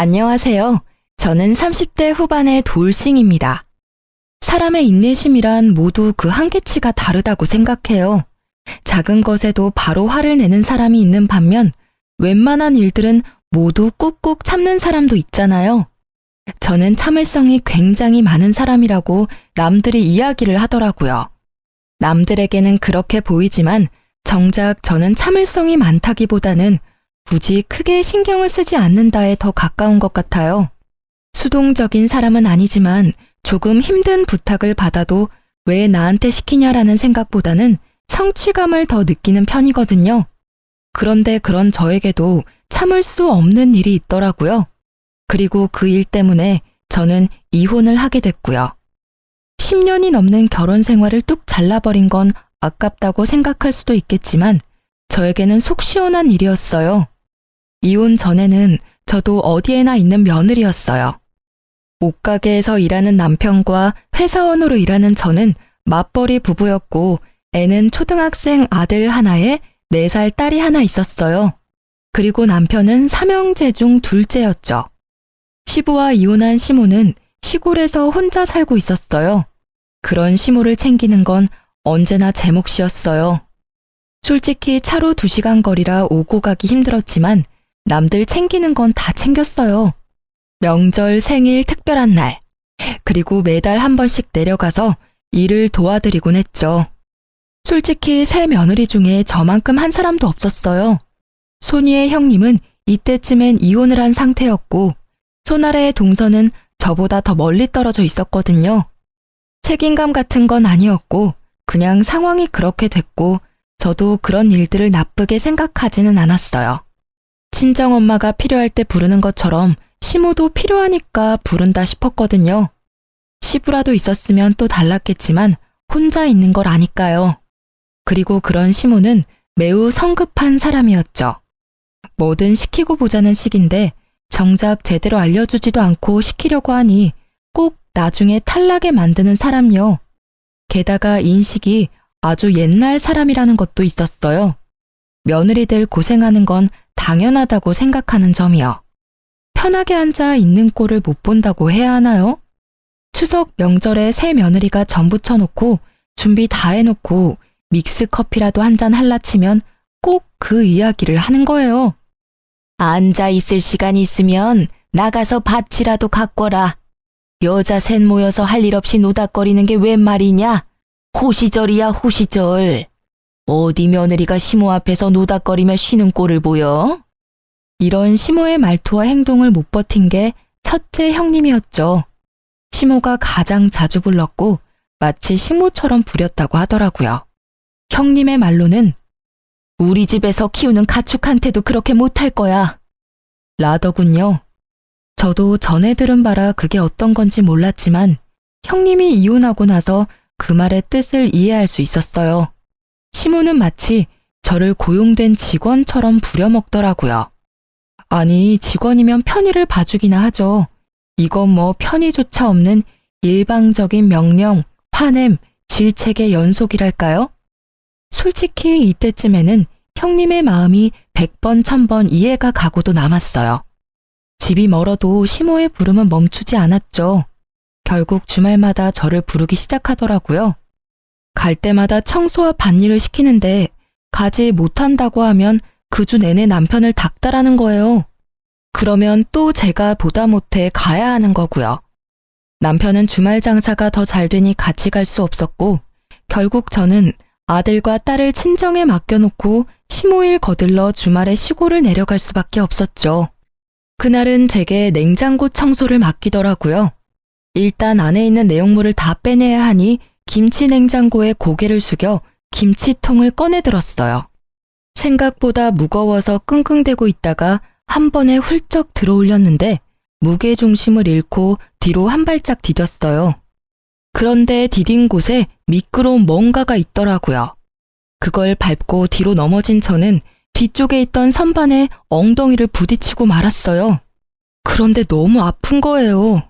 안녕하세요. 저는 30대 후반의 돌싱입니다. 사람의 인내심이란 모두 그 한계치가 다르다고 생각해요. 작은 것에도 바로 화를 내는 사람이 있는 반면 웬만한 일들은 모두 꾹꾹 참는 사람도 있잖아요. 저는 참을성이 굉장히 많은 사람이라고 남들이 이야기를 하더라고요. 남들에게는 그렇게 보이지만 정작 저는 참을성이 많다기보다는 굳이 크게 신경을 쓰지 않는다에 더 가까운 것 같아요. 수동적인 사람은 아니지만 조금 힘든 부탁을 받아도 왜 나한테 시키냐라는 생각보다는 성취감을 더 느끼는 편이거든요. 그런데 그런 저에게도 참을 수 없는 일이 있더라고요. 그리고 그 일 때문에 저는 이혼을 하게 됐고요. 10년이 넘는 결혼 생활을 뚝 잘라버린 건 아깝다고 생각할 수도 있겠지만 저에게는 속 시원한 일이었어요. 이혼 전에는 저도 어디에나 있는 며느리였어요. 옷가게에서 일하는 남편과 회사원으로 일하는 저는 맞벌이 부부였고 애는 초등학생 아들 하나에 4살 딸이 하나 있었어요. 그리고 남편은 삼형제 중 둘째였죠. 시부와 이혼한 시모는 시골에서 혼자 살고 있었어요. 그런 시모를 챙기는 건 언제나 제 몫이었어요. 솔직히 차로 2시간 거리라 오고 가기 힘들었지만 남들 챙기는 건 다 챙겼어요. 명절, 생일, 특별한 날, 그리고 매달 한 번씩 내려가서 일을 도와드리곤 했죠. 솔직히 새 며느리 중에 저만큼 한 사람도 없었어요. 손이의 형님은 이때쯤엔 이혼을 한 상태였고 손아래의 동서는 저보다 더 멀리 떨어져 있었거든요. 책임감 같은 건 아니었고 그냥 상황이 그렇게 됐고 저도 그런 일들을 나쁘게 생각하지는 않았어요. 친정엄마가 필요할 때 부르는 것처럼 시모도 필요하니까 부른다 싶었거든요. 시부라도 있었으면 또 달랐겠지만 혼자 있는 걸 아니까요. 그리고 그런 시모는 매우 성급한 사람이었죠. 뭐든 시키고 보자는 식인데 정작 제대로 알려주지도 않고 시키려고 하니 꼭 나중에 탈나게 만드는 사람요. 게다가 인식이 아주 옛날 사람이라는 것도 있었어요. 며느리들 고생하는 건 당연하다고 생각하는 점이요. 편하게 앉아 있는 꼴을 못 본다고 해야 하나요? 추석 명절에 새 며느리가 전 부쳐놓고 준비 다 해놓고 믹스커피라도 한 잔 할라 치면 꼭 그 이야기를 하는 거예요. 앉아 있을 시간이 있으면 나가서 밭이라도 가꿔라. 여자 셋 모여서 할 일 없이 노닥거리는 게 웬 말이냐? 호시절이야 호시절. 어디 며느리가 시모 앞에서 노닥거리며 쉬는 꼴을 보여? 이런 시모의 말투와 행동을 못 버틴 게 첫째 형님이었죠. 시모가 가장 자주 불렀고 마치 시모처럼 부렸다고 하더라고요. 형님의 말로는 우리 집에서 키우는 가축한테도 그렇게 못할 거야. 라더군요. 저도 전에 들은 바라 그게 어떤 건지 몰랐지만 형님이 이혼하고 나서 그 말의 뜻을 이해할 수 있었어요. 시모는 마치 저를 고용된 직원처럼 부려먹더라고요. 아니, 직원이면 편의를 봐주기나 하죠. 이건 뭐 편의조차 없는 일방적인 명령, 화냄, 질책의 연속이랄까요? 솔직히 이때쯤에는 형님의 마음이 100번, 1000번 이해가 가고도 남았어요. 집이 멀어도 시모의 부름은 멈추지 않았죠. 결국 주말마다 저를 부르기 시작하더라고요. 갈 때마다 청소와 밭일을 시키는데 가지 못한다고 하면 그 주 내내 남편을 닥달하는 거예요. 그러면 또 제가 보다 못해 가야 하는 거고요. 남편은 주말 장사가 더 잘 되니 같이 갈 수 없었고 결국 저는 아들과 딸을 친정에 맡겨놓고 시모일 거들러 주말에 시골을 내려갈 수밖에 없었죠. 그날은 제게 냉장고 청소를 맡기더라고요. 일단 안에 있는 내용물을 다 빼내야 하니 김치 냉장고에 고개를 숙여 김치통을 꺼내 들었어요. 생각보다 무거워서 끙끙대고 있다가 한 번에 훌쩍 들어 올렸는데 무게중심을 잃고 뒤로 한 발짝 디뎠어요. 그런데 디딘 곳에 미끄러운 뭔가가 있더라고요. 그걸 밟고 뒤로 넘어진 저는 뒤쪽에 있던 선반에 엉덩이를 부딪히고 말았어요. 그런데 너무 아픈 거예요.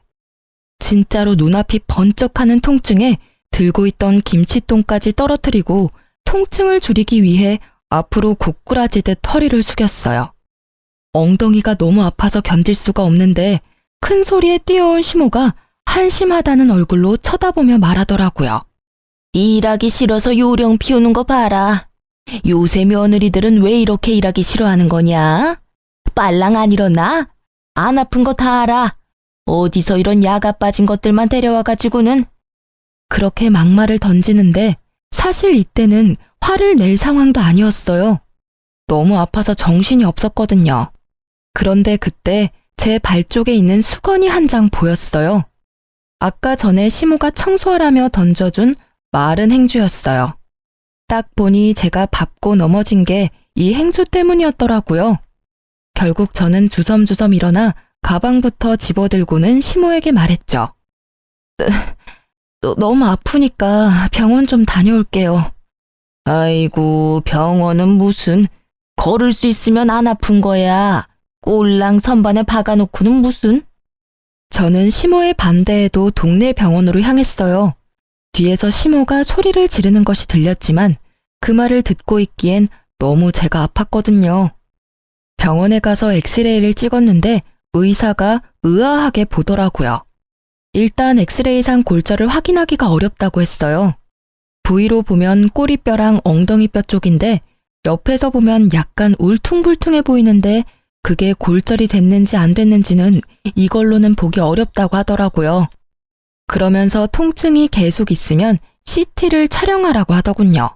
진짜로 눈앞이 번쩍하는 통증에 들고 있던 김치통까지 떨어뜨리고 통증을 줄이기 위해 앞으로 고꾸라지듯 허리를 숙였어요. 엉덩이가 너무 아파서 견딜 수가 없는데 큰 소리에 뛰어온 시모가 한심하다는 얼굴로 쳐다보며 말하더라고요. 일하기 싫어서 요령 피우는 거 봐라. 요새 며느리들은 왜 이렇게 일하기 싫어하는 거냐? 빨랑 안 일어나? 안 아픈 거 다 알아. 어디서 이런 야가 빠진 것들만 데려와가지고는. 그렇게 막말을 던지는데 사실 이때는 화를 낼 상황도 아니었어요. 너무 아파서 정신이 없었거든요. 그런데 그때 제 발 쪽에 있는 수건이 한 장 보였어요. 아까 전에 시모가 청소하라며 던져준 마른 행주였어요. 딱 보니 제가 밟고 넘어진 게 이 행주 때문이었더라고요. 결국 저는 주섬주섬 일어나 가방부터 집어들고는 시모에게 말했죠. 너무 아프니까 병원 좀 다녀올게요. 아이고, 병원은 무슨. 걸을 수 있으면 안 아픈 거야. 꼴랑 선반에 박아놓고는 무슨. 저는 시모의 반대에도 동네 병원으로 향했어요. 뒤에서 시모가 소리를 지르는 것이 들렸지만 그 말을 듣고 있기엔 너무 제가 아팠거든요. 병원에 가서 엑스레이를 찍었는데 의사가 의아하게 보더라고요. 일단 엑스레이상 골절을 확인하기가 어렵다고 했어요. 부위로 보면 꼬리뼈랑 엉덩이뼈 쪽인데 옆에서 보면 약간 울퉁불퉁해 보이는데 그게 골절이 됐는지 안 됐는지는 이걸로는 보기 어렵다고 하더라고요. 그러면서 통증이 계속 있으면 CT를 촬영하라고 하더군요.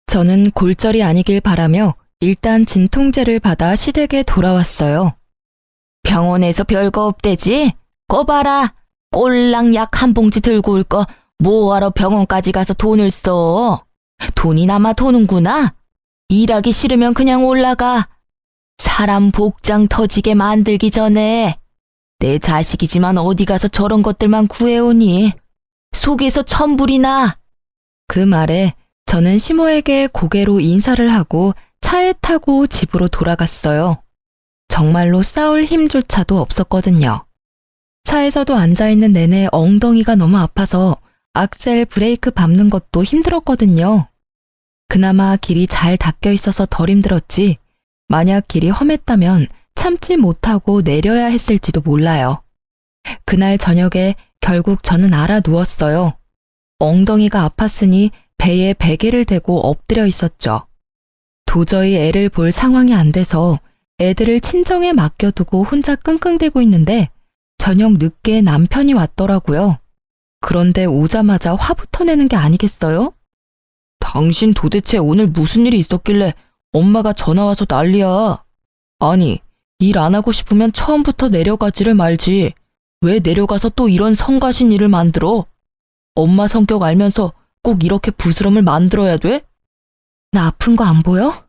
저는 골절이 아니길 바라며 일단 진통제를 받아 시댁에 돌아왔어요. 병원에서 별거 없대지? 거 봐라. 꼴랑 약 한 봉지 들고 올 거 뭐하러 병원까지 가서 돈을 써. 돈이 남아 도는구나. 일하기 싫으면 그냥 올라가. 사람 복장 터지게 만들기 전에. 내 자식이지만 어디 가서 저런 것들만 구해오니. 속에서 천불이 나. 그 말에 저는 시모에게 고개로 인사를 하고 차에 타고 집으로 돌아갔어요. 정말로 싸울 힘조차도 없었거든요. 차에서도 앉아있는 내내 엉덩이가 너무 아파서 악셀 브레이크 밟는 것도 힘들었거든요. 그나마 길이 잘 닦여 있어서 덜 힘들었지 만약 길이 험했다면 참지 못하고 내려야 했을지도 몰라요. 그날 저녁에 결국 저는 알아 누웠어요. 엉덩이가 아팠으니 배에 베개를 대고 엎드려 있었죠. 도저히 애를 볼 상황이 안 돼서 애들을 친정에 맡겨두고 혼자 끙끙대고 있는데 저녁 늦게 남편이 왔더라고요. 그런데 오자마자 화부터 내는 게 아니겠어요? 당신 도대체 오늘 무슨 일이 있었길래 엄마가 전화 와서 난리야. 아니, 일 안 하고 싶으면 처음부터 내려가지를 말지. 왜 내려가서 또 이런 성가신 일을 만들어? 엄마 성격 알면서 꼭 이렇게 부스럼을 만들어야 돼? 나 아픈 거 안 보여?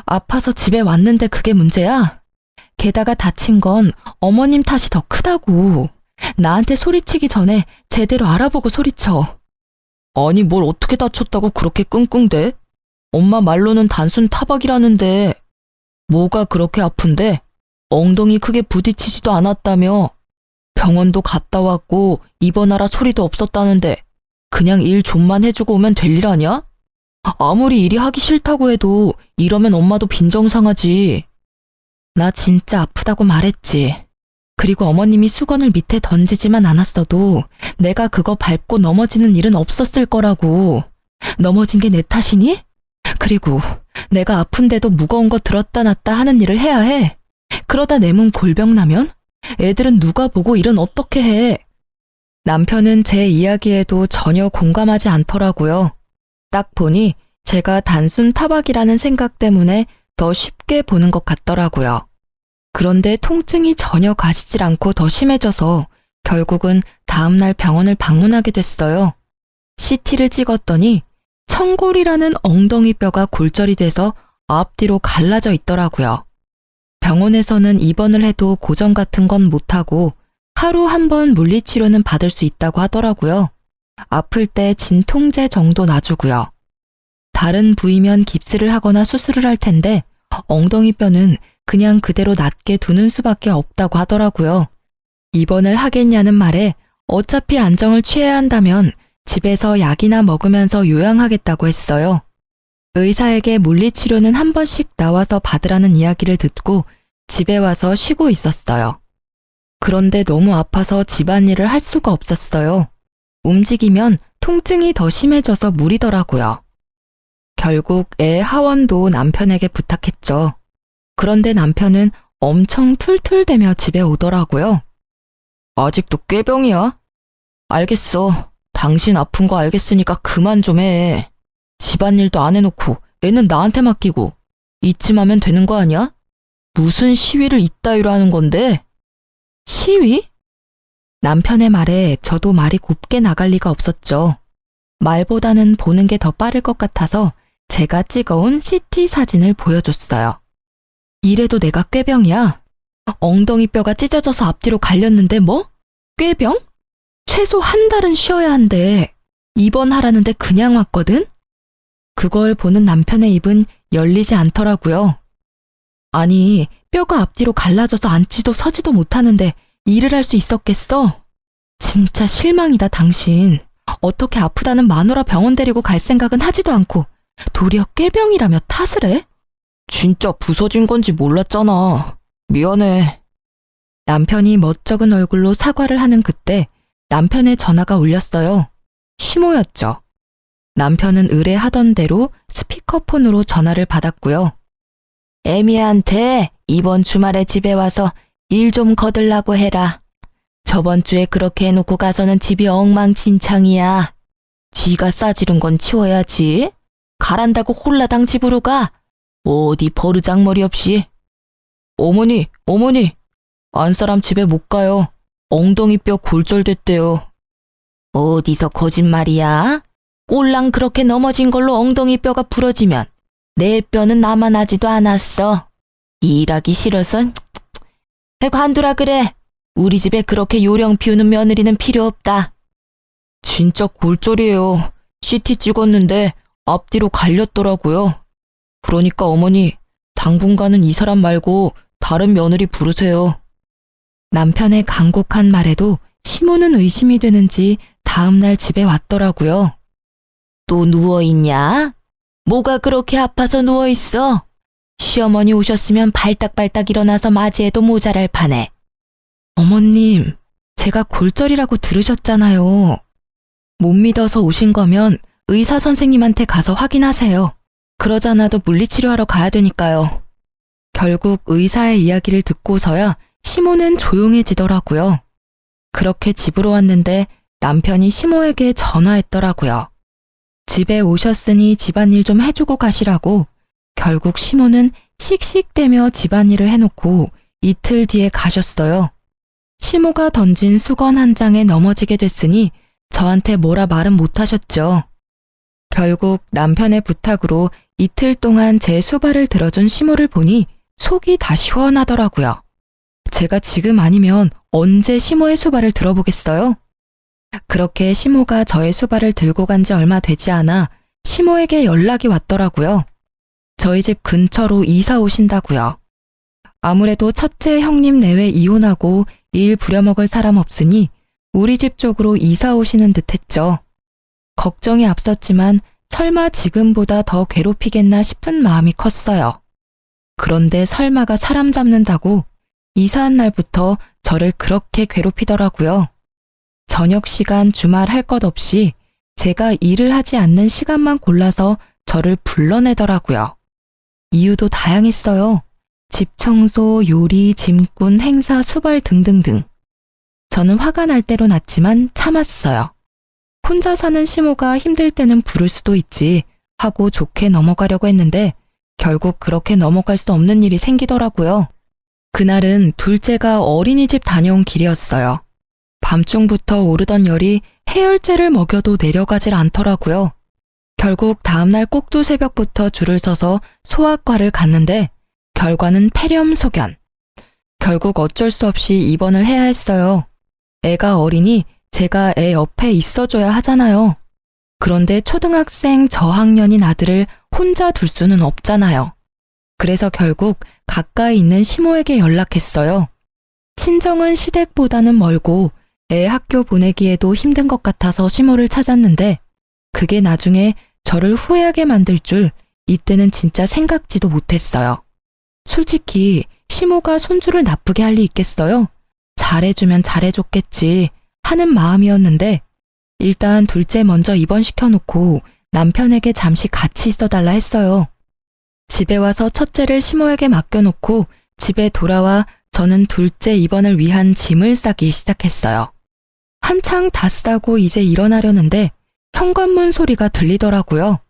아파서 집에 왔는데 그게 문제야? 게다가 다친 건 어머님 탓이 더 크다고. 나한테 소리치기 전에 제대로 알아보고 소리쳐. 아니 뭘 어떻게 다쳤다고 그렇게 끙끙대? 엄마 말로는 단순 타박이라는데 뭐가 그렇게 아픈데? 엉덩이 크게 부딪히지도 않았다며. 병원도 갔다 왔고 입원하라 소리도 없었다는데 그냥 일 좀만 해주고 오면 될 일 아니야? 아무리 일이 하기 싫다고 해도 이러면 엄마도 빈정상하지. 나 진짜 아프다고 말했지. 그리고 어머님이 수건을 밑에 던지지만 않았어도 내가 그거 밟고 넘어지는 일은 없었을 거라고. 넘어진 게 내 탓이니? 그리고 내가 아픈데도 무거운 거 들었다 놨다 하는 일을 해야 해. 그러다 내 몸 골병 나면? 애들은 누가 보고 일은 어떻게 해? 남편은 제 이야기에도 전혀 공감하지 않더라고요. 딱 보니 제가 단순 타박이라는 생각 때문에 더 쉽게 보는 것 같더라고요. 그런데 통증이 전혀 가시질 않고 더 심해져서 결국은 다음날 병원을 방문하게 됐어요. CT를 찍었더니 청골이라는 엉덩이 뼈가 골절이 돼서 앞뒤로 갈라져 있더라고요. 병원에서는 입원을 해도 고정 같은 건 못하고 하루 한 번 물리치료는 받을 수 있다고 하더라고요. 아플 때 진통제 정도 놔주고요. 다른 부위면 깁스를 하거나 수술을 할 텐데 엉덩이 뼈는 그냥 그대로 낫게 두는 수밖에 없다고 하더라고요. 입원을 하겠냐는 말에 어차피 안정을 취해야 한다면 집에서 약이나 먹으면서 요양하겠다고 했어요. 의사에게 물리치료는 한 번씩 나와서 받으라는 이야기를 듣고 집에 와서 쉬고 있었어요. 그런데 너무 아파서 집안일을 할 수가 없었어요. 움직이면 통증이 더 심해져서 무리더라고요. 결국 애 하원도 남편에게 부탁했죠. 그런데 남편은 엄청 툴툴대며 집에 오더라고요. 아직도 꾀병이야? 알겠어. 당신 아픈 거 알겠으니까 그만 좀 해. 집안일도 안 해놓고 애는 나한테 맡기고 이쯤 하면 되는 거 아니야? 무슨 시위를 이따위로 하는 건데? 시위? 남편의 말에 저도 말이 곱게 나갈 리가 없었죠. 말보다는 보는 게 더 빠를 것 같아서 제가 찍어온 CT 사진을 보여줬어요. 이래도 내가 꾀병이야? 엉덩이 뼈가 찢어져서 앞뒤로 갈렸는데 뭐? 꾀병? 최소 한 달은 쉬어야 한대. 입원하라는데 그냥 왔거든? 그걸 보는 남편의 입은 열리지 않더라고요. 아니, 뼈가 앞뒤로 갈라져서 앉지도 서지도 못하는데 일을 할 수 있었겠어? 진짜 실망이다, 당신. 어떻게 아프다는 마누라 병원 데리고 갈 생각은 하지도 않고 도리어 꾀병이라며 탓을 해? 진짜 부서진 건지 몰랐잖아. 미안해. 남편이 멋쩍은 얼굴로 사과를 하는 그때 남편의 전화가 울렸어요. 시모였죠. 남편은 의뢰하던 대로 스피커폰으로 전화를 받았고요. 애미한테 이번 주말에 집에 와서 일 좀 거들라고 해라. 저번 주에 그렇게 해놓고 가서는 집이 엉망진창이야. 지가 싸지른 건 치워야지. 가란다고 홀라당 집으로 가. 어디 버르장머리 없이. 어머니, 안사람 집에 못 가요. 엉덩이 뼈 골절됐대요. 어디서 거짓말이야? 꼴랑 그렇게 넘어진 걸로 엉덩이 뼈가 부러지면 내 뼈는 남아나지도 않았어. 일하기 싫어서 관두라 그래. 우리 집에 그렇게 요령 피우는 며느리는 필요 없다. 진짜 골절이에요. CT 찍었는데 앞뒤로 갈렸더라고요. 그러니까 어머니, 당분간은 이 사람 말고 다른 며느리 부르세요. 남편의 간곡한 말에도 시모는 의심이 되는지 다음날 집에 왔더라고요. 또 누워있냐? 뭐가 그렇게 아파서 누워있어? 시어머니 오셨으면 발딱발딱 일어나서 맞이해도 모자랄 판에. 어머님, 제가 골절이라고 들으셨잖아요. 못 믿어서 오신 거면 의사 선생님한테 가서 확인하세요. 그러지 않아도 물리치료하러 가야 되니까요. 결국 의사의 이야기를 듣고서야 시모는 조용해지더라고요. 그렇게 집으로 왔는데 남편이 시모에게 전화했더라고요. 집에 오셨으니 집안일 좀 해주고 가시라고. 결국 시모는 씩씩대며 집안일을 해놓고 이틀 뒤에 가셨어요. 시모가 던진 수건 한 장에 넘어지게 됐으니 저한테 뭐라 말은 못하셨죠. 결국 남편의 부탁으로 이틀 동안 제 수발을 들어준 시모를 보니 속이 다 시원하더라고요. 제가 지금 아니면 언제 시모의 수발을 들어보겠어요? 그렇게 시모가 저의 수발을 들고 간 지 얼마 되지 않아 시모에게 연락이 왔더라고요. 저희 집 근처로 이사 오신다고요. 아무래도 첫째 형님 내외 이혼하고 일 부려먹을 사람 없으니 우리 집 쪽으로 이사 오시는 듯 했죠. 걱정이 앞섰지만 설마 지금보다 더 괴롭히겠나 싶은 마음이 컸어요. 그런데 설마가 사람 잡는다고 이사한 날부터 저를 그렇게 괴롭히더라고요. 저녁 시간 주말 할 것 없이 제가 일을 하지 않는 시간만 골라서 저를 불러내더라고요. 이유도 다양했어요. 집 청소, 요리, 짐꾼, 행사, 수발 등등등. 저는 화가 날 대로 났지만 참았어요. 혼자 사는 시모가 힘들 때는 부를 수도 있지 하고 좋게 넘어가려고 했는데 결국 그렇게 넘어갈 수 없는 일이 생기더라고요. 그날은 둘째가 어린이집 다녀온 길이었어요. 밤중부터 오르던 열이 해열제를 먹여도 내려가질 않더라고요. 결국 다음날 꼭두 새벽부터 줄을 서서 소아과를 갔는데 결과는 폐렴소견. 결국 어쩔 수 없이 입원을 해야 했어요. 애가 어리니 제가 애 옆에 있어줘야 하잖아요. 그런데 초등학생 저학년인 아들을 혼자 둘 수는 없잖아요. 그래서 결국 가까이 있는 시모에게 연락했어요. 친정은 시댁보다는 멀고 애 학교 보내기에도 힘든 것 같아서 시모를 찾았는데 그게 나중에 저를 후회하게 만들 줄 이때는 진짜 생각지도 못했어요. 솔직히 시모가 손주를 나쁘게 할 리 있겠어요? 잘해주면 잘해줬겠지 하는 마음이었는데 일단 둘째 먼저 입원시켜놓고 남편에게 잠시 같이 있어달라 했어요. 집에 와서 첫째를 시모에게 맡겨놓고 집에 돌아와 저는 둘째 입원을 위한 짐을 싸기 시작했어요. 한창 다 싸고 이제 일어나려는데 현관문 소리가 들리더라고요.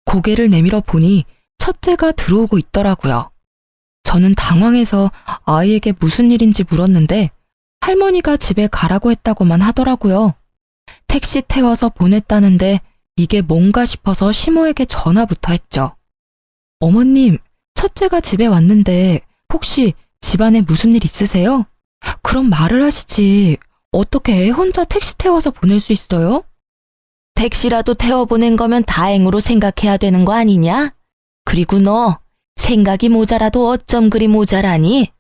고개를 내밀어 보니 첫째가 들어오고 있더라고요. 저는 당황해서 아이에게 무슨 일인지 물었는데 할머니가 집에 가라고 했다고만 하더라고요. 택시 태워서 보냈다는데 이게 뭔가 싶어서 시모에게 전화부터 했죠. 어머님, 첫째가 집에 왔는데 혹시 집안에 무슨 일 있으세요? 그럼 말을 하시지. 어떻게 애 혼자 택시 태워서 보낼 수 있어요? 택시라도 태워보낸 거면 다행으로 생각해야 되는 거 아니냐? 그리고 너 생각이 모자라도 어쩜 그리 모자라니?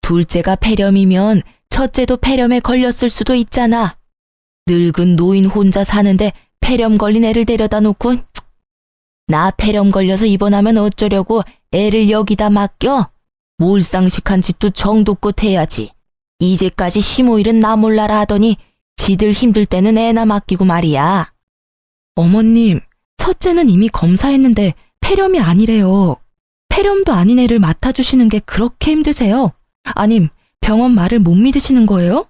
둘째가 폐렴이면 첫째도 폐렴에 걸렸을 수도 있잖아. 늙은 노인 혼자 사는데 폐렴 걸린 애를 데려다 놓고 나 폐렴 걸려서 입원하면 어쩌려고 애를 여기다 맡겨? 몰상식한 짓도 정도껏 해야지. 이제까지 시모일은 나 몰라라 하더니 지들 힘들 때는 애나 맡기고 말이야. 어머님, 첫째는 이미 검사했는데 폐렴이 아니래요. 폐렴도 아닌 애를 맡아주시는 게 그렇게 힘드세요? 아님 병원 말을 못 믿으시는 거예요?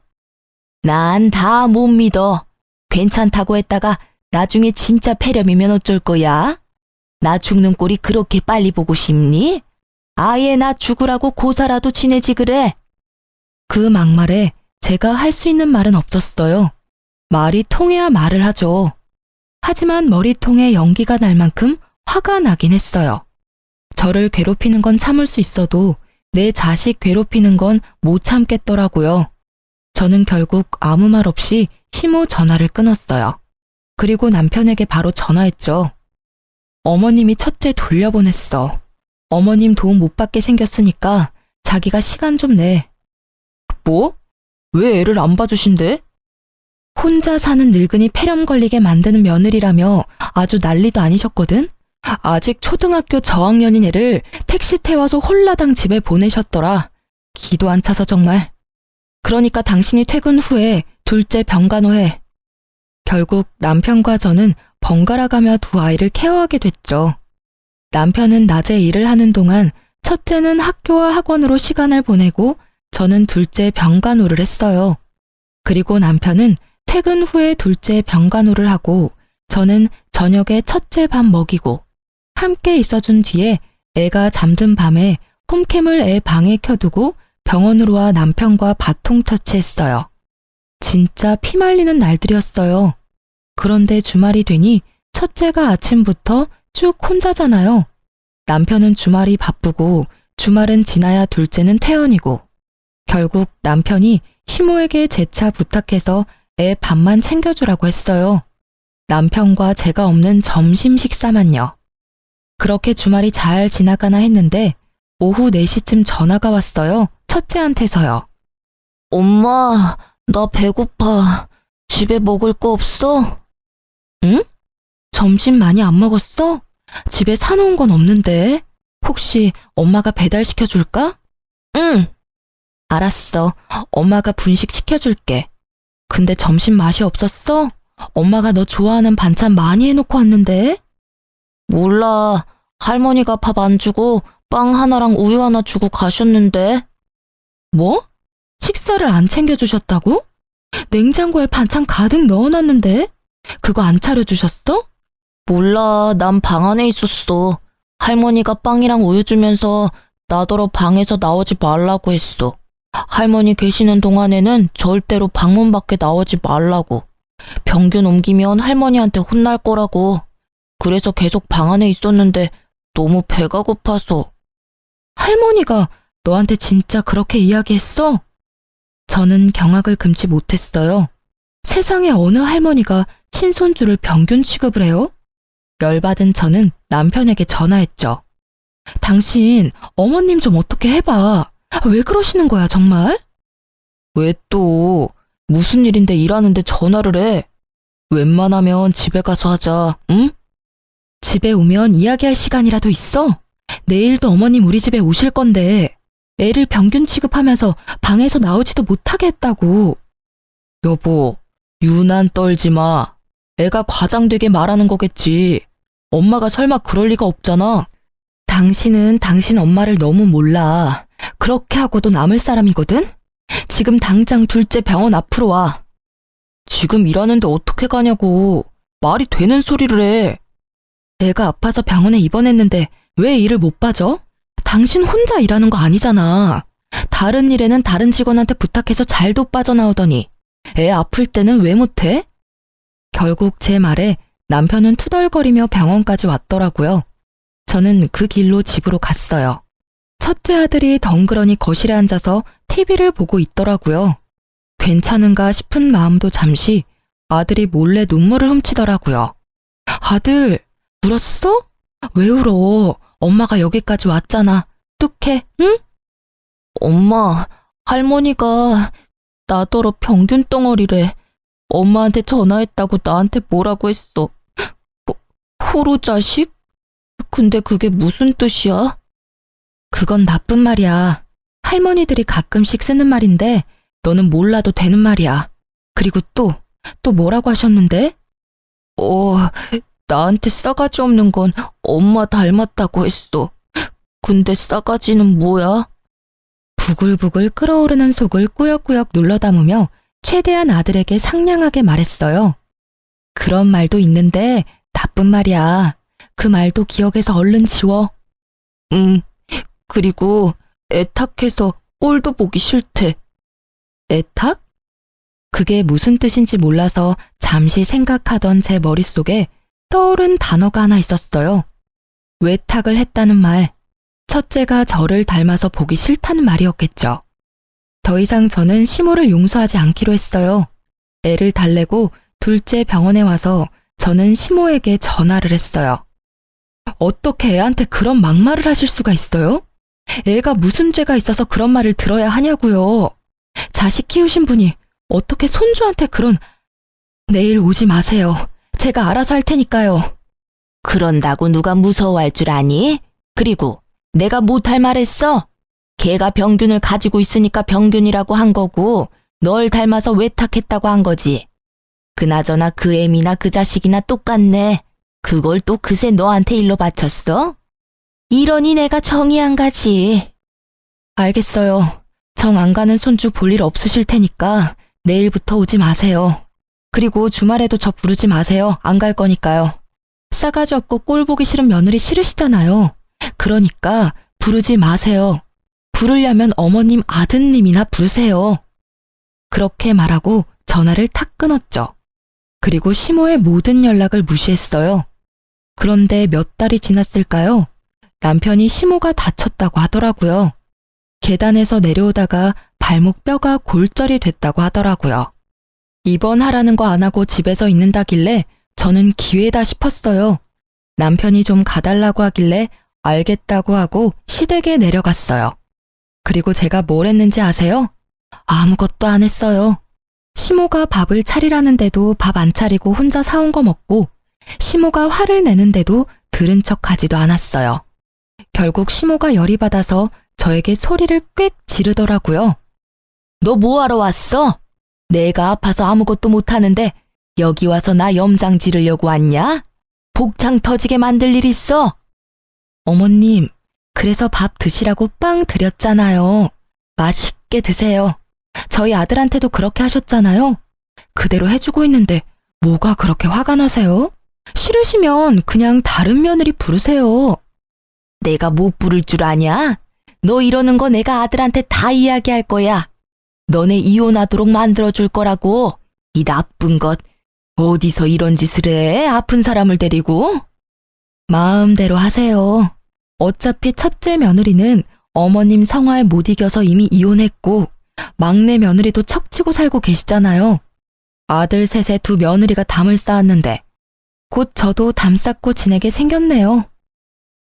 난 다 못 믿어. 괜찮다고 했다가 나중에 진짜 폐렴이면 어쩔 거야? 나 죽는 꼴이 그렇게 빨리 보고 싶니? 아예 나 죽으라고 고사라도 지내지 그래. 그 막말에 제가 할 수 있는 말은 없었어요. 말이 통해야 말을 하죠. 하지만 머리통에 연기가 날 만큼 화가 나긴 했어요. 저를 괴롭히는 건 참을 수 있어도 내 자식 괴롭히는 건 못 참겠더라고요. 저는 결국 아무 말 없이 시모 전화를 끊었어요. 그리고 남편에게 바로 전화했죠. 어머님이 첫째 돌려보냈어. 어머님 도움 못 받게 생겼으니까 자기가 시간 좀 내. 뭐? 왜 애를 안 봐주신대? 혼자 사는 늙은이 폐렴 걸리게 만드는 며느리라며 아주 난리도 아니셨거든? 아직 초등학교 저학년인 애를 택시 태워서 홀라당 집에 보내셨더라. 기도 안 차서 정말. 그러니까 당신이 퇴근 후에 둘째 병간호해. 결국 남편과 저는 번갈아 가며 두 아이를 케어하게 됐죠. 남편은 낮에 일을 하는 동안 첫째는 학교와 학원으로 시간을 보내고 저는 둘째 병간호를 했어요. 그리고 남편은 퇴근 후에 둘째 병간호를 하고 저는 저녁에 첫째 밥 먹이고 함께 있어준 뒤에 애가 잠든 밤에 홈캠을 애 방에 켜두고 병원으로 와 남편과 바통 터치했어요. 진짜 피말리는 날들이었어요. 그런데 주말이 되니 첫째가 아침부터 쭉 혼자잖아요. 남편은 주말이 바쁘고 주말은 지나야 둘째는 퇴원이고 결국 남편이 시모에게 재차 부탁해서 애 밥만 챙겨주라고 했어요. 남편과 제가 없는 점심 식사만요. 그렇게 주말이 잘 지나가나 했는데 오후 4시쯤 전화가 왔어요. 첫째한테서요. 엄마, 나 배고파. 집에 먹을 거 없어? 응? 점심 많이 안 먹었어? 집에 사놓은 건 없는데. 혹시 엄마가 배달시켜줄까? 응. 알았어. 엄마가 분식 시켜줄게. 근데 점심 맛이 없었어? 엄마가 너 좋아하는 반찬 많이 해놓고 왔는데? 몰라. 할머니가 밥 안 주고 빵 하나랑 우유 하나 주고 가셨는데. 뭐? 식사를 안 챙겨주셨다고? 냉장고에 반찬 가득 넣어놨는데? 그거 안 차려주셨어? 몰라. 난 방 안에 있었어. 할머니가 빵이랑 우유 주면서 나더러 방에서 나오지 말라고 했어. 할머니 계시는 동안에는 절대로 방문 밖에 나오지 말라고. 병균 옮기면 할머니한테 혼날 거라고. 그래서 계속 방 안에 있었는데 너무 배가 고파서. 할머니가 너한테 진짜 그렇게 이야기했어? 저는 경악을 금치 못했어요. 세상에 어느 할머니가 친손주를 병균 취급을 해요? 열받은 저는 남편에게 전화했죠. 당신 어머님 좀 어떻게 해봐. 왜 그러시는 거야 정말? 왜 또 무슨 일인데 일하는데 전화를 해? 웬만하면 집에 가서 하자, 응? 집에 오면 이야기할 시간이라도 있어? 내일도 어머님 우리 집에 오실 건데. 애를 병균 취급하면서 방에서 나오지도 못하게 했다고. 여보, 유난 떨지 마. 애가 과장되게 말하는 거겠지. 엄마가 설마 그럴 리가 없잖아. 당신은 당신 엄마를 너무 몰라. 그렇게 하고도 남을 사람이거든? 지금 당장 둘째 병원 앞으로 와. 지금 일하는데 어떻게 가냐고. 말이 되는 소리를 해. 애가 아파서 병원에 입원했는데 왜 일을 못 봐줘? 당신 혼자 일하는 거 아니잖아. 다른 일에는 다른 직원한테 부탁해서 잘도 빠져나오더니 애 아플 때는 왜 못해? 결국 제 말에 남편은 투덜거리며 병원까지 왔더라고요. 저는 그 길로 집으로 갔어요. 첫째 아들이 덩그러니 거실에 앉아서 TV를 보고 있더라고요. 괜찮은가 싶은 마음도 잠시 아들이 몰래 눈물을 훔치더라고요. 아들, 울었어? 왜 울어? 엄마가 여기까지 왔잖아. 뚝해, 응? 엄마, 할머니가 나더러 병균 덩어리래. 엄마한테 전화했다고 나한테 뭐라고 했어. 호로 자식? 근데 그게 무슨 뜻이야? 그건 나쁜 말이야. 할머니들이 가끔씩 쓰는 말인데 너는 몰라도 되는 말이야. 그리고 또 뭐라고 하셨는데? 나한테 싸가지 없는 건 엄마 닮았다고 했어. 근데 싸가지는 뭐야? 부글부글 끓어오르는 속을 꾸역꾸역 눌러 담으며 최대한 아들에게 상냥하게 말했어요. 그런 말도 있는데 나쁜 말이야. 그 말도 기억에서 얼른 지워. 그리고 애탁해서 꼴도 보기 싫대. 애탁? 그게 무슨 뜻인지 몰라서 잠시 생각하던 제 머릿속에 떠오른 단어가 하나 있었어요. 외탁을 했다는 말. 첫째가 저를 닮아서 보기 싫다는 말이었겠죠. 더 이상 저는 시모를 용서하지 않기로 했어요. 애를 달래고 둘째 병원에 와서 저는 시모에게 전화를 했어요. 어떻게 애한테 그런 막말을 하실 수가 있어요? 애가 무슨 죄가 있어서 그런 말을 들어야 하냐고요. 자식 키우신 분이 어떻게 손주한테 그런... 내일 오지 마세요. 제가 알아서 할 테니까요. 그런다고 누가 무서워할 줄 아니? 그리고 내가 못할 말했어? 걔가 병균을 가지고 있으니까 병균이라고 한 거고 널 닮아서 외탁했다고 한 거지. 그나저나 그 애미나 그 자식이나 똑같네. 그걸 또 그새 너한테 일러 바쳤어? 이러니 내가 정이 안 가지. 알겠어요. 정 안 가는 손주 볼 일 없으실 테니까 내일부터 오지 마세요. 그리고 주말에도 저 부르지 마세요. 안 갈 거니까요. 싸가지 없고 꼴 보기 싫은 며느리 싫으시잖아요. 그러니까 부르지 마세요. 부르려면 어머님 아드님이나 부르세요. 그렇게 말하고 전화를 탁 끊었죠. 그리고 시모의 모든 연락을 무시했어요. 그런데 몇 달이 지났을까요? 남편이 시모가 다쳤다고 하더라고요. 계단에서 내려오다가 발목 뼈가 골절이 됐다고 하더라고요. 입원하라는 거 안 하고 집에서 있는다길래 저는 기회다 싶었어요. 남편이 좀 가달라고 하길래 알겠다고 하고 시댁에 내려갔어요. 그리고 제가 뭘 했는지 아세요? 아무것도 안 했어요. 시모가 밥을 차리라는데도 밥 안 차리고 혼자 사온 거 먹고 시모가 화를 내는데도 들은 척하지도 않았어요. 결국 시모가 열이 받아서 저에게 소리를 꽥 지르더라고요. 너 뭐하러 왔어? 내가 아파서 아무것도 못하는데 여기 와서 나 염장 지르려고 왔냐? 복창 터지게 만들 일 있어? 어머님, 그래서 밥 드시라고 빵 드렸잖아요. 맛있게 드세요. 저희 아들한테도 그렇게 하셨잖아요. 그대로 해주고 있는데 뭐가 그렇게 화가 나세요? 싫으시면 그냥 다른 며느리 부르세요. 내가 못 부를 줄 아냐? 너 이러는 거 내가 아들한테 다 이야기할 거야. 너네 이혼하도록 만들어줄 거라고. 이 나쁜 것. 어디서 이런 짓을 해? 아픈 사람을 데리고? 마음대로 하세요. 어차피 첫째 며느리는 어머님 성화에 못 이겨서 이미 이혼했고 막내 며느리도 척치고 살고 계시잖아요. 아들 셋에 두 며느리가 담을 쌓았는데 곧 저도 담 쌓고 지내게 생겼네요.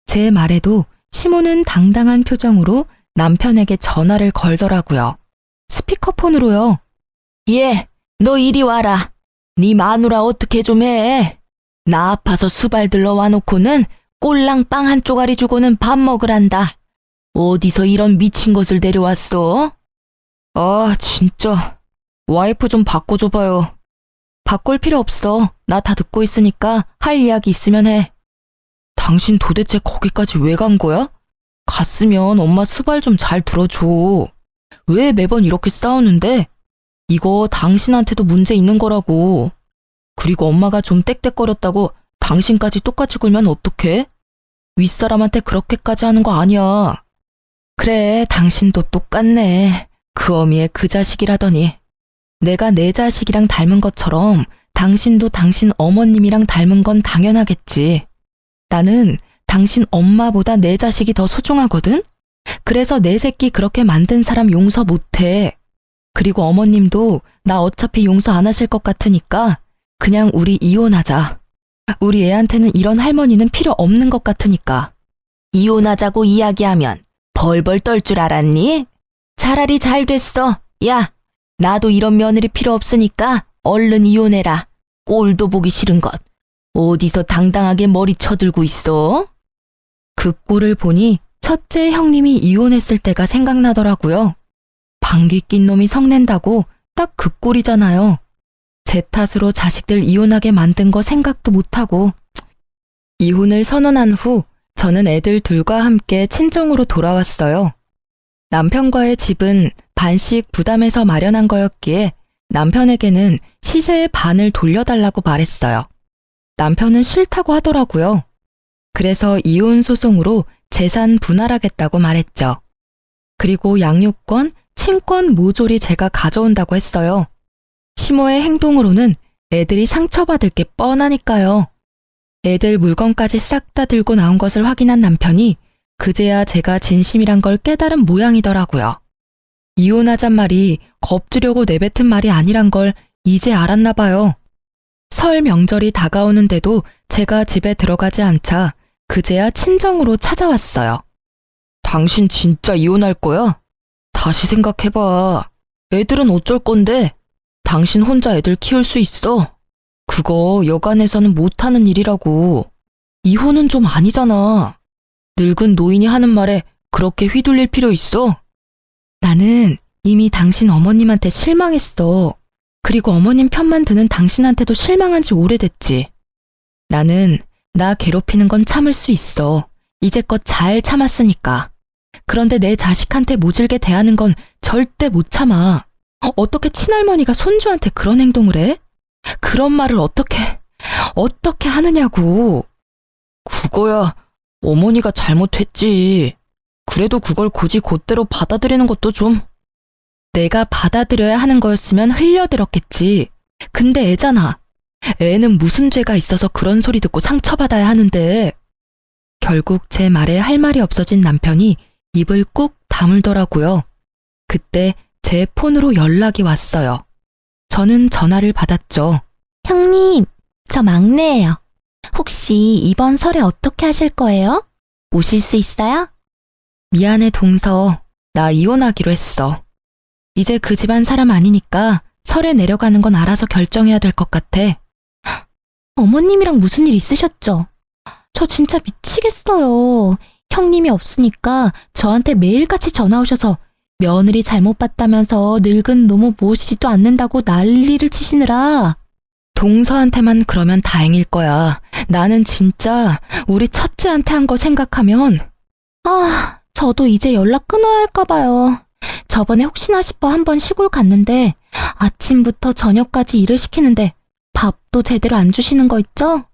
제 말에도 시모는 당당한 표정으로 남편에게 전화를 걸더라고요. 스피커폰으로요. 예, 너 이리 와라. 네 마누라 어떻게 좀 해. 나 아파서 수발 들러 와놓고는 꼴랑 빵 한 쪼가리 주고는 밥 먹으란다. 어디서 이런 미친 것을 데려왔어? 아, 진짜. 와이프 좀 바꿔줘봐요. 바꿀 필요 없어. 나 다 듣고 있으니까 할 이야기 있으면 해. 당신 도대체 거기까지 왜 간 거야? 갔으면 엄마 수발 좀 잘 들어줘. 왜 매번 이렇게 싸우는데? 이거 당신한테도 문제 있는 거라고. 그리고 엄마가 좀 떽떽거렸다고 당신까지 똑같이 굴면 어떡해? 윗사람한테 그렇게까지 하는 거 아니야. 그래, 당신도 똑같네. 그 어미의 그 자식이라더니. 내가 내 자식이랑 닮은 것처럼 당신도 당신 어머님이랑 닮은 건 당연하겠지. 나는 당신 엄마보다 내 자식이 더 소중하거든? 그래서 내 새끼 그렇게 만든 사람 용서 못해. 그리고 어머님도 나 어차피 용서 안 하실 것 같으니까 그냥 우리 이혼하자. 우리 애한테는 이런 할머니는 필요 없는 것 같으니까. 이혼하자고 이야기하면 벌벌 떨 줄 알았니? 차라리 잘 됐어. 야, 나도 이런 며느리 필요 없으니까 얼른 이혼해라. 꼴도 보기 싫은 것. 어디서 당당하게 머리 쳐들고 있어? 그 꼴을 보니 첫째 형님이 이혼했을 때가 생각나더라고요. 방귀 낀 놈이 성낸다고 딱 그 꼴이잖아요. 제 탓으로 자식들 이혼하게 만든 거 생각도 못하고. 이혼을 선언한 후 저는 애들 둘과 함께 친정으로 돌아왔어요. 남편과의 집은 반씩 부담해서 마련한 거였기에 남편에게는 시세의 반을 돌려달라고 말했어요. 남편은 싫다고 하더라고요. 그래서 이혼 소송으로 재산 분할하겠다고 말했죠. 그리고 양육권, 친권 모조리 제가 가져온다고 했어요. 시모의 행동으로는 애들이 상처받을 게 뻔하니까요. 애들 물건까지 싹 다 들고 나온 것을 확인한 남편이 그제야 제가 진심이란 걸 깨달은 모양이더라고요. 이혼하잔 말이 겁주려고 내뱉은 말이 아니란 걸 이제 알았나 봐요. 설 명절이 다가오는데도 제가 집에 들어가지 않자 그제야 친정으로 찾아왔어요. 당신 진짜 이혼할 거야? 다시 생각해봐. 애들은 어쩔 건데? 당신 혼자 애들 키울 수 있어? 그거 여간에서는 못하는 일이라고. 이혼은 좀 아니잖아. 늙은 노인이 하는 말에 그렇게 휘둘릴 필요 있어? 나는 이미 당신 어머님한테 실망했어. 그리고 어머님 편만 드는 당신한테도 실망한 지 오래됐지. 나는 나 괴롭히는 건 참을 수 있어. 이제껏 잘 참았으니까. 그런데 내 자식한테 모질게 대하는 건 절대 못 참아. 어떻게 친할머니가 손주한테 그런 행동을 해? 그런 말을 어떻게 하느냐고. 그거야 어머니가 잘못했지. 그래도 그걸 굳이 곧대로 받아들이는 것도 좀. 내가 받아들여야 하는 거였으면 흘려들었겠지. 근데 애잖아. 애는 무슨 죄가 있어서 그런 소리 듣고 상처받아야 하는데. 결국 제 말에 할 말이 없어진 남편이 입을 꾹 다물더라고요. 그때 제 폰으로 연락이 왔어요. 저는 전화를 받았죠. 형님, 저 막내예요. 혹시 이번 설에 어떻게 하실 거예요? 오실 수 있어요? 미안해 동서. 나 이혼하기로 했어. 이제 그 집안 사람 아니니까 설에 내려가는 건 알아서 결정해야 될 것 같아. 어머님이랑 무슨 일 있으셨죠? 저 진짜 미치겠어요. 형님이 없으니까 저한테 매일같이 전화 오셔서 며느리 잘못 봤다면서 늙은 노모 모시지도 않는다고 난리를 치시느라. 동서한테만 그러면 다행일 거야. 나는 진짜 우리 첫째한테 한 거 생각하면. 저도 이제 연락 끊어야 할까 봐요. 저번에 혹시나 싶어 한번 시골 갔는데 아침부터 저녁까지 일을 시키는데 밥도 제대로 안 주시는 거 있죠?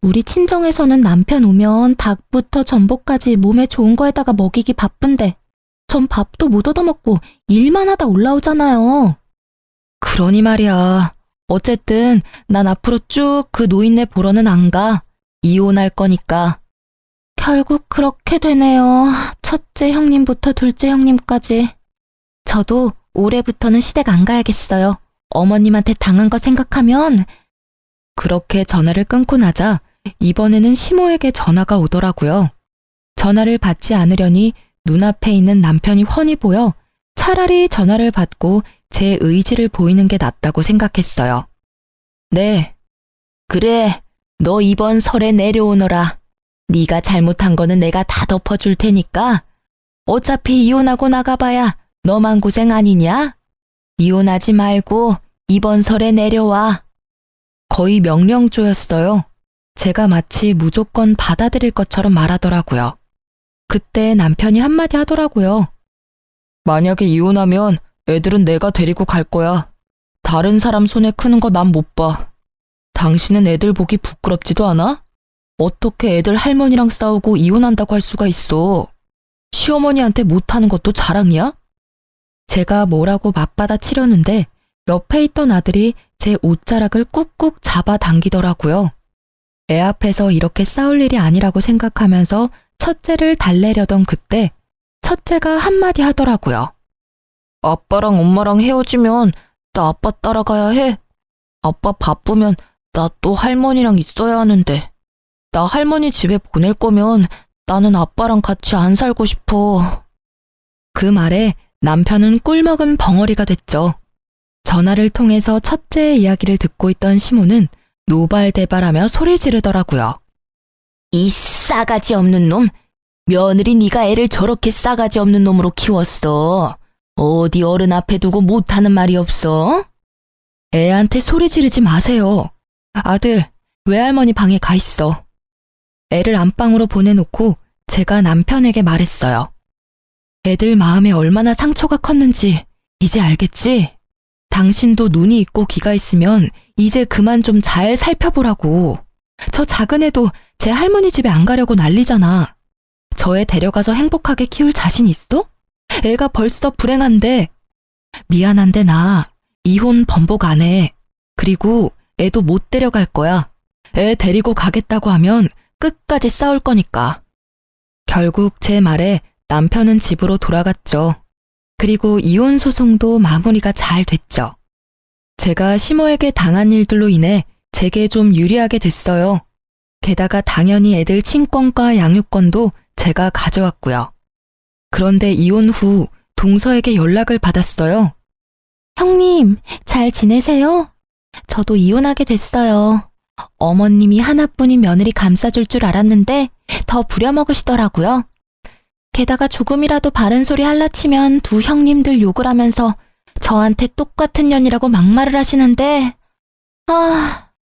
우리 친정에서는 남편 오면 닭부터 전복까지 몸에 좋은 거에다가 먹이기 바쁜데 전 밥도 못 얻어먹고 일만 하다 올라오잖아요. 그러니 말이야. 어쨌든 난 앞으로 쭉 그 노인네 보러는 안 가. 이혼할 거니까. 결국 그렇게 되네요. 첫째 형님부터 둘째 형님까지. 저도 올해부터는 시댁 안 가야겠어요. 어머님한테 당한 거 생각하면. 그렇게 전화를 끊고 나자 이번에는 시모에게 전화가 오더라고요. 전화를 받지 않으려니 눈앞에 있는 남편이 훤히 보여 차라리 전화를 받고 제 의지를 보이는 게 낫다고 생각했어요. 네. 그래, 너 이번 설에 내려오너라. 네가 잘못한 거는 내가 다 덮어줄 테니까 어차피 이혼하고 나가봐야 너만 고생 아니냐? 이혼하지 말고 이번 설에 내려와. 거의 명령조였어요. 제가 마치 무조건 받아들일 것처럼 말하더라고요. 그때 남편이 한마디 하더라고요. 만약에 이혼하면 애들은 내가 데리고 갈 거야. 다른 사람 손에 크는 거 난 못 봐. 당신은 애들 보기 부끄럽지도 않아? 어떻게 애들 할머니랑 싸우고 이혼한다고 할 수가 있어? 시어머니한테 못하는 것도 자랑이야? 제가 뭐라고 맞받아치려는데 옆에 있던 아들이 제 옷자락을 꾹꾹 잡아당기더라고요. 애 앞에서 이렇게 싸울 일이 아니라고 생각하면서 첫째를 달래려던 그때 첫째가 한마디 하더라고요. 아빠랑 엄마랑 헤어지면 나 아빠 따라가야 해. 아빠 바쁘면 나 또 할머니랑 있어야 하는데. 나 할머니 집에 보낼 거면 나는 아빠랑 같이 안 살고 싶어. 그 말에 남편은 꿀먹은 벙어리가 됐죠. 전화를 통해서 첫째의 이야기를 듣고 있던 시모는 노발대발하며 소리 지르더라고요. 이 싸가지 없는 놈. 며느리 네가 애를 저렇게 싸가지 없는 놈으로 키웠어. 어디 어른 앞에 두고 못하는 말이 없어? 애한테 소리 지르지 마세요. 아들, 외할머니 방에 가 있어. 애를 안방으로 보내놓고 제가 남편에게 말했어요. 애들 마음에 얼마나 상처가 컸는지 이제 알겠지? 당신도 눈이 있고 귀가 있으면 이제 그만 좀 잘 살펴보라고. 저 작은 애도 제 할머니 집에 안 가려고 난리잖아. 저 애 데려가서 행복하게 키울 자신 있어? 애가 벌써 불행한데. 미안한데 나 이혼 번복 안 해. 그리고 애도 못 데려갈 거야. 애 데리고 가겠다고 하면 끝까지 싸울 거니까. 결국 제 말에 남편은 집으로 돌아갔죠. 그리고 이혼 소송도 마무리가 잘 됐죠. 제가 시모에게 당한 일들로 인해 제게 좀 유리하게 됐어요. 게다가 당연히 애들 친권과 양육권도 제가 가져왔고요. 그런데 이혼 후 동서에게 연락을 받았어요. 형님, 잘 지내세요? 저도 이혼하게 됐어요. 어머님이 하나뿐인 며느리 감싸줄 줄 알았는데 더 부려먹으시더라고요. 게다가 조금이라도 바른 소리 할라치면 두 형님들 욕을 하면서 저한테 똑같은 년이라고 막말을 하시는데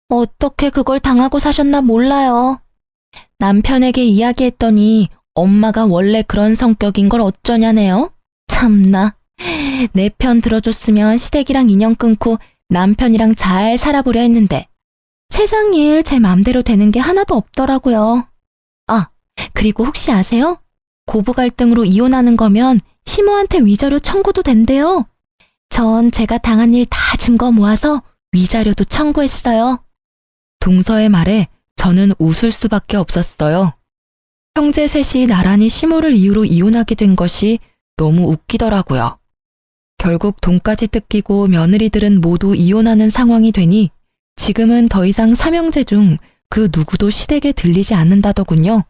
어떻게 그걸 당하고 사셨나 몰라요. 남편에게 이야기했더니 엄마가 원래 그런 성격인 걸 어쩌냐네요. 참나. 내 편 들어줬으면 시댁이랑 인연 끊고 남편이랑 잘 살아보려 했는데 세상 일 제 맘대로 되는 게 하나도 없더라고요. 그리고 혹시 아세요? 고부 갈등으로 이혼하는 거면 시모한테 위자료 청구도 된대요. 전 제가 당한 일 다 증거 모아서 위자료도 청구했어요. 동서의 말에 저는 웃을 수밖에 없었어요. 형제 셋이 나란히 시모를 이유로 이혼하게 된 것이 너무 웃기더라고요. 결국 돈까지 뜯기고 며느리들은 모두 이혼하는 상황이 되니 지금은 더 이상 삼형제 중 그 누구도 시댁에 들리지 않는다더군요.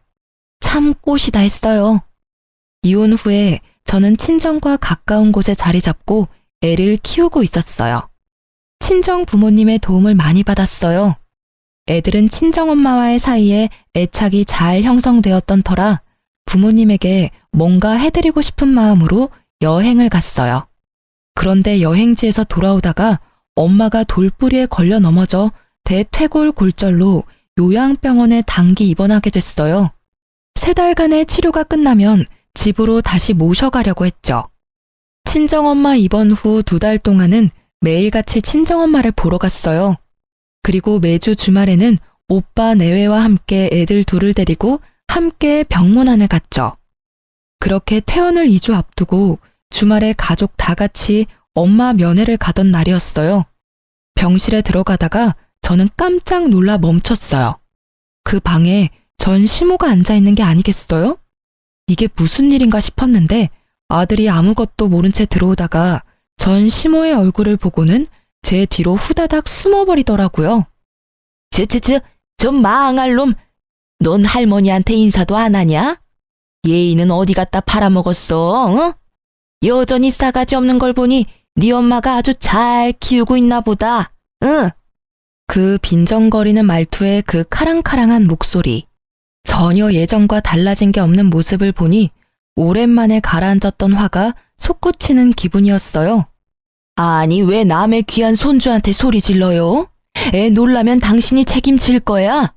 참 꽃이다 했어요. 이혼 후에 저는 친정과 가까운 곳에 자리 잡고 애를 키우고 있었어요. 친정 부모님의 도움을 많이 받았어요. 애들은 친정엄마와의 사이에 애착이 잘 형성되었던 터라 부모님에게 뭔가 해드리고 싶은 마음으로 여행을 갔어요. 그런데 여행지에서 돌아오다가 엄마가 돌부리에 걸려 넘어져 대퇴골골절로 요양병원에 단기 입원하게 됐어요. 3달간의 치료가 끝나면 집으로 다시 모셔가려고 했죠. 친정엄마 입원 후 2달 동안은 매일같이 친정엄마를 보러 갔어요. 그리고 매주 주말에는 오빠 내외와 함께 애들 둘을 데리고 함께 병문안을 갔죠. 그렇게 퇴원을 2주 앞두고 주말에 가족 다 같이 엄마 면회를 가던 날이었어요. 병실에 들어가다가 저는 깜짝 놀라 멈췄어요. 그 방에 전 시모가 앉아있는 게 아니겠어요? 이게 무슨 일인가 싶었는데 아들이 아무것도 모른 채 들어오다가 전 시모의 얼굴을 보고는 제 뒤로 후다닥 숨어버리더라고요. 저 망할 놈. 넌 할머니한테 인사도 안 하냐? 예의는 어디 갖다 팔아먹었어? 어? 여전히 싸가지 없는 걸 보니 네 엄마가 아주 잘 키우고 있나 보다. 응. 그 빈정거리는 말투에 그 카랑카랑한 목소리. 전혀 예전과 달라진 게 없는 모습을 보니 오랜만에 가라앉았던 화가 솟구치는 기분이었어요. 아니, 왜 남의 귀한 손주한테 소리 질러요? 애 놀라면 당신이 책임질 거야.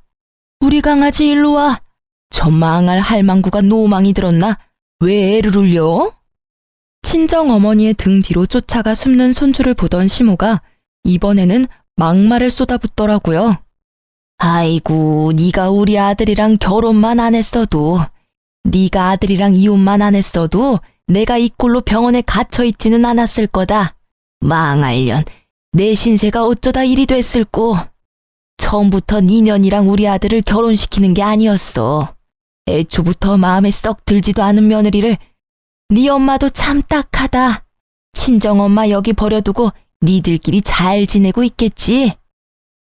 우리 강아지 일로 와. 저 망할 할망구가 노망이 들었나? 왜 애를 울려? 친정 어머니의 등 뒤로 쫓아가 숨는 손주를 보던 시모가 이번에는 막말을 쏟아붓더라고요. 아이고, 네가 우리 아들이랑 결혼만 안 했어도, 네가 아들이랑 이혼만 안 했어도 내가 이 꼴로 병원에 갇혀 있지는 않았을 거다. 망할년, 내 신세가 어쩌다 이리 됐을꼬. 처음부터 니년이랑 우리 아들을 결혼시키는 게 아니었어. 애초부터 마음에 썩 들지도 않은 며느리를. 네 엄마도 참 딱하다. 친정엄마 여기 버려두고 니들끼리 잘 지내고 있겠지.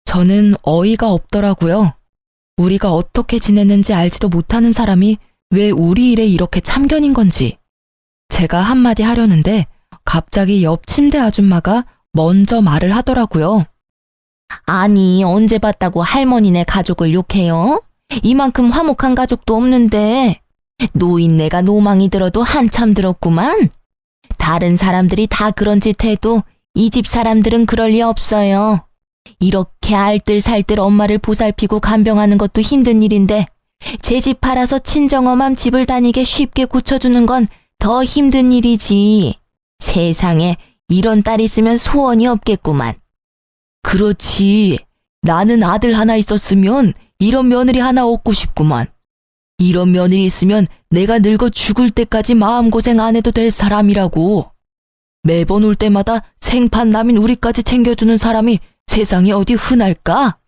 저는 어이가 없더라고요. 우리가 어떻게 지냈는지 알지도 못하는 사람이 왜 우리 일에 이렇게 참견인 건지. 제가 한마디 하려는데 갑자기 옆 침대 아줌마가 먼저 말을 하더라고요. 아니, 언제 봤다고 할머니네 가족을 욕해요? 이만큼 화목한 가족도 없는데. 노인네가 노망이 들어도 한참 들었구만. 다른 사람들이 다 그런 짓 해도 이 집 사람들은 그럴 리 없어요. 이렇게 알뜰살뜰 엄마를 보살피고 간병하는 것도 힘든 일인데 제 집 팔아서 친정엄마 집을 다니게 쉽게 고쳐주는 건 더 힘든 일이지. 세상에 이런 딸 있으면 소원이 없겠구만. 그렇지. 나는 아들 하나 있었으면 이런 며느리 하나 얻고 싶구만. 이런 며느리 있으면 내가 늙어 죽을 때까지 마음고생 안 해도 될 사람이라고. 매번 올 때마다 생판남인 우리까지 챙겨주는 사람이 세상에 어디 흔할까?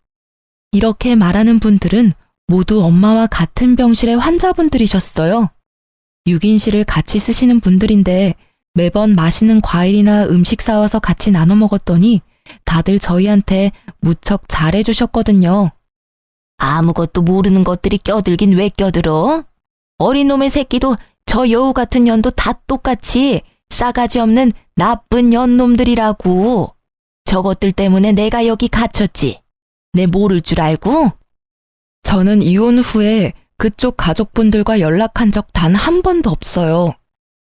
이렇게 말하는 분들은 모두 엄마와 같은 병실의 환자분들이셨어요. 6인실을 같이 쓰시는 분들인데 매번 맛있는 과일이나 음식 사와서 같이 나눠 먹었더니 다들 저희한테 무척 잘해주셨거든요. 아무것도 모르는 것들이 껴들긴 왜 껴들어? 어린 놈의 새끼도 저 여우 같은 년도 다 똑같이 싸가지 없는 나쁜 년놈들이라고. 저것들 때문에 내가 여기 갇혔지. 내 모를 줄 알고? 저는 이혼 후에 그쪽 가족분들과 연락한 적 단 한 번도 없어요.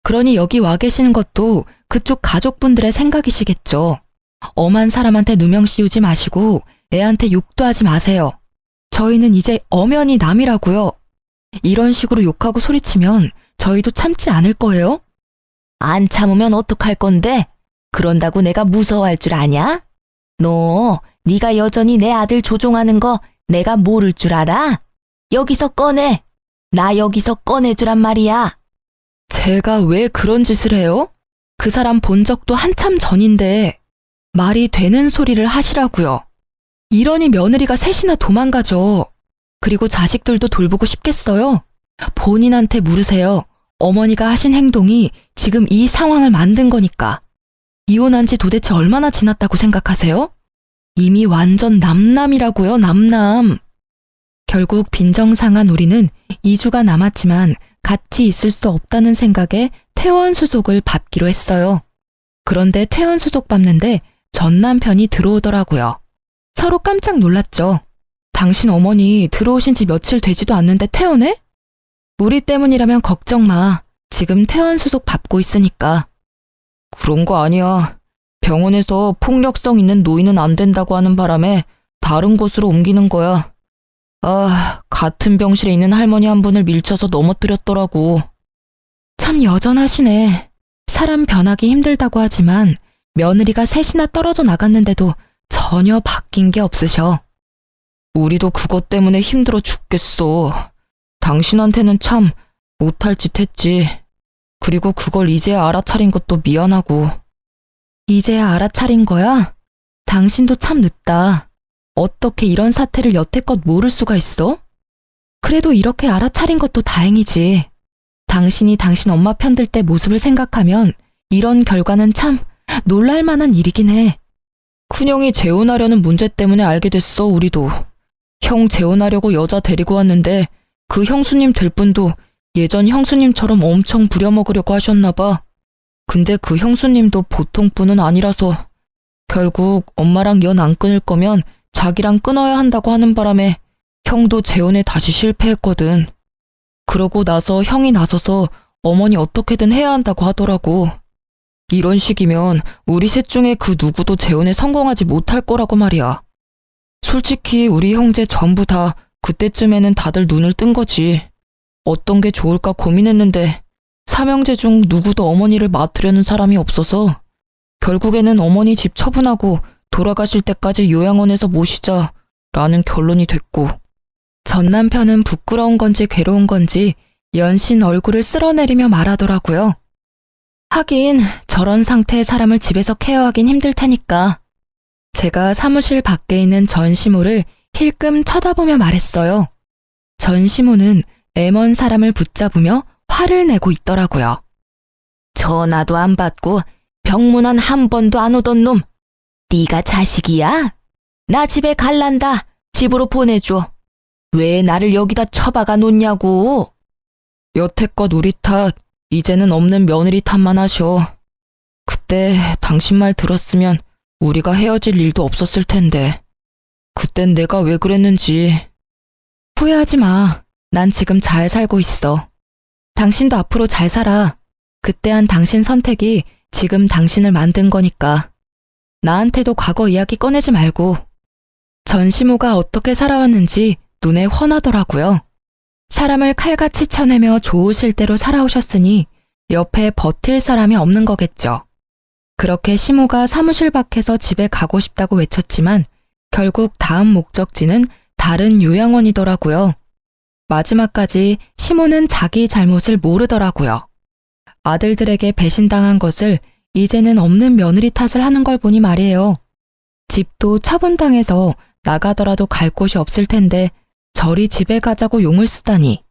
그러니 여기 와 계시는 것도 그쪽 가족분들의 생각이시겠죠. 엄한 사람한테 누명 씌우지 마시고 애한테 욕도 하지 마세요. 저희는 이제 엄연히 남이라고요. 이런 식으로 욕하고 소리치면 저희도 참지 않을 거예요? 안 참으면 어떡할 건데? 그런다고 내가 무서워할 줄 아냐? 너, 네가 여전히 내 아들 조종하는 거 내가 모를 줄 알아? 여기서 꺼내. 나 여기서 꺼내주란 말이야. 제가 왜 그런 짓을 해요? 그 사람 본 적도 한참 전인데 말이 되는 소리를 하시라고요. 이러니 며느리가 셋이나 도망가죠. 그리고 자식들도 돌보고 싶겠어요? 본인한테 물으세요. 어머니가 하신 행동이 지금 이 상황을 만든 거니까. 이혼한 지 도대체 얼마나 지났다고 생각하세요? 이미 완전 남남이라고요, 남남. 결국 빈정상한 우리는 2주가 남았지만 같이 있을 수 없다는 생각에 퇴원 수속을 밟기로 했어요. 그런데 퇴원 수속 밟는데 전 남편이 들어오더라고요. 서로 깜짝 놀랐죠. 당신 어머니 들어오신 지 며칠 되지도 않는데 퇴원해? 우리 때문이라면 걱정 마. 지금 퇴원 수속 밟고 있으니까. 그런 거 아니야. 병원에서 폭력성 있는 노인은 안 된다고 하는 바람에 다른 곳으로 옮기는 거야. 아, 같은 병실에 있는 할머니 한 분을 밀쳐서 넘어뜨렸더라고. 참 여전하시네. 사람 변하기 힘들다고 하지만 며느리가 셋이나 떨어져 나갔는데도 전혀 바뀐 게 없으셔. 우리도 그것 때문에 힘들어 죽겠어. 당신한테는 참 못할 짓 했지. 그리고 그걸 이제야 알아차린 것도 미안하고. 이제야 알아차린 거야? 당신도 참 늦다. 어떻게 이런 사태를 여태껏 모를 수가 있어? 그래도 이렇게 알아차린 것도 다행이지. 당신이 당신 엄마 편들 때 모습을 생각하면 이런 결과는 참 놀랄만한 일이긴 해. 큰형이 재혼하려는 문제 때문에 알게 됐어, 우리도. 형 재혼하려고 여자 데리고 왔는데 그 형수님 될 분도 예전 형수님처럼 엄청 부려먹으려고 하셨나 봐. 근데 그 형수님도 보통 분은 아니라서 결국 엄마랑 연 안 끊을 거면 자기랑 끊어야 한다고 하는 바람에 형도 재혼에 다시 실패했거든. 그러고 나서 형이 나서서 어머니 어떻게든 해야 한다고 하더라고. 이런 식이면 우리 셋 중에 그 누구도 재혼에 성공하지 못할 거라고 말이야. 솔직히 우리 형제 전부 다 그때쯤에는 다들 눈을 뜬 거지. 어떤 게 좋을까 고민했는데 삼형제 중 누구도 어머니를 맡으려는 사람이 없어서 결국에는 어머니 집 처분하고 돌아가실 때까지 요양원에서 모시자라는 결론이 됐고, 전 남편은 부끄러운 건지 괴로운 건지 연신 얼굴을 쓸어내리며 말하더라고요. 하긴 저런 상태의 사람을 집에서 케어하긴 힘들 테니까. 제가 사무실 밖에 있는 전시모를 힐끔 쳐다보며 말했어요. 전시모는 애먼 사람을 붙잡으며 화를 내고 있더라고요. 전화도 안 받고 병문안 한 번도 안 오던 놈. 네가 자식이야? 나 집에 갈란다. 집으로 보내줘. 왜 나를 여기다 처박아 놓냐고. 여태껏 우리 탓, 이제는 없는 며느리 탓만 하셔. 그때 당신 말 들었으면 우리가 헤어질 일도 없었을 텐데. 그땐 내가 왜 그랬는지. 후회하지 마. 난 지금 잘 살고 있어. 당신도 앞으로 잘 살아. 그때 한 당신 선택이 지금 당신을 만든 거니까. 나한테도 과거 이야기 꺼내지 말고. 전시모가 어떻게 살아왔는지 눈에 훤하더라고요. 사람을 칼같이 쳐내며 좋으실 대로 살아오셨으니 옆에 버틸 사람이 없는 거겠죠. 그렇게 시모가 사무실 밖에서 집에 가고 싶다고 외쳤지만 결국 다음 목적지는 다른 요양원이더라고요. 마지막까지 시모는 자기 잘못을 모르더라고요. 아들들에게 배신당한 것을 이제는 없는 며느리 탓을 하는 걸 보니 말이에요. 집도 처분당해서 나가더라도 갈 곳이 없을 텐데 저리 집에 가자고 용을 쓰다니.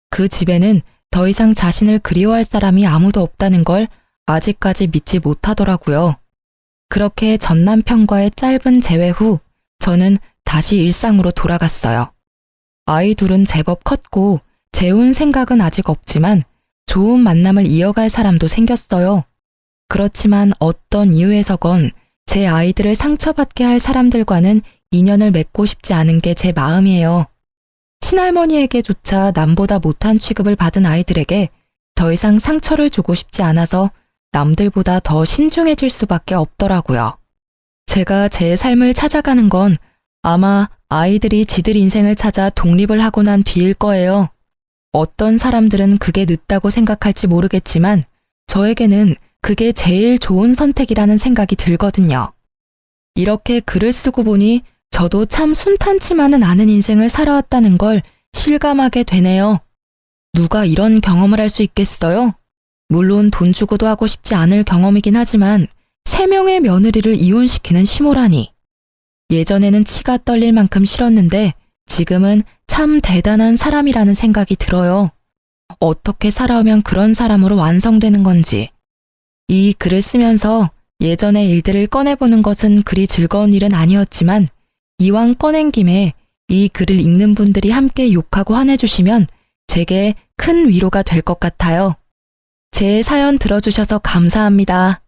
그 집에는 더 이상 자신을 그리워할 사람이 아무도 없다는 걸 아직까지 믿지 못하더라고요. 그렇게 전 남편과의 짧은 재회 후 저는 다시 일상으로 돌아갔어요. 아이 둘은 제법 컸고 재혼 생각은 아직 없지만 좋은 만남을 이어갈 사람도 생겼어요. 그렇지만 어떤 이유에서건 제 아이들을 상처받게 할 사람들과는 인연을 맺고 싶지 않은 게 제 마음이에요. 친할머니에게조차 남보다 못한 취급을 받은 아이들에게 더 이상 상처를 주고 싶지 않아서 남들보다 더 신중해질 수밖에 없더라고요. 제가 제 삶을 찾아가는 건 아마 아이들이 지들 인생을 찾아 독립을 하고 난 뒤일 거예요. 어떤 사람들은 그게 늦다고 생각할지 모르겠지만 저에게는 그게 제일 좋은 선택이라는 생각이 들거든요. 이렇게 글을 쓰고 보니 저도 참 순탄치만은 않은 인생을 살아왔다는 걸 실감하게 되네요. 누가 이런 경험을 할 수 있겠어요? 물론 돈 주고도 하고 싶지 않을 경험이긴 하지만 3명의 며느리를 이혼시키는 시모라니. 예전에는 치가 떨릴 만큼 싫었는데 지금은 참 대단한 사람이라는 생각이 들어요. 어떻게 살아오면 그런 사람으로 완성되는 건지. 이 글을 쓰면서 예전의 일들을 꺼내보는 것은 그리 즐거운 일은 아니었지만 이왕 꺼낸 김에 이 글을 읽는 분들이 함께 욕하고 화내주시면 제게 큰 위로가 될 것 같아요. 제 사연 들어주셔서 감사합니다.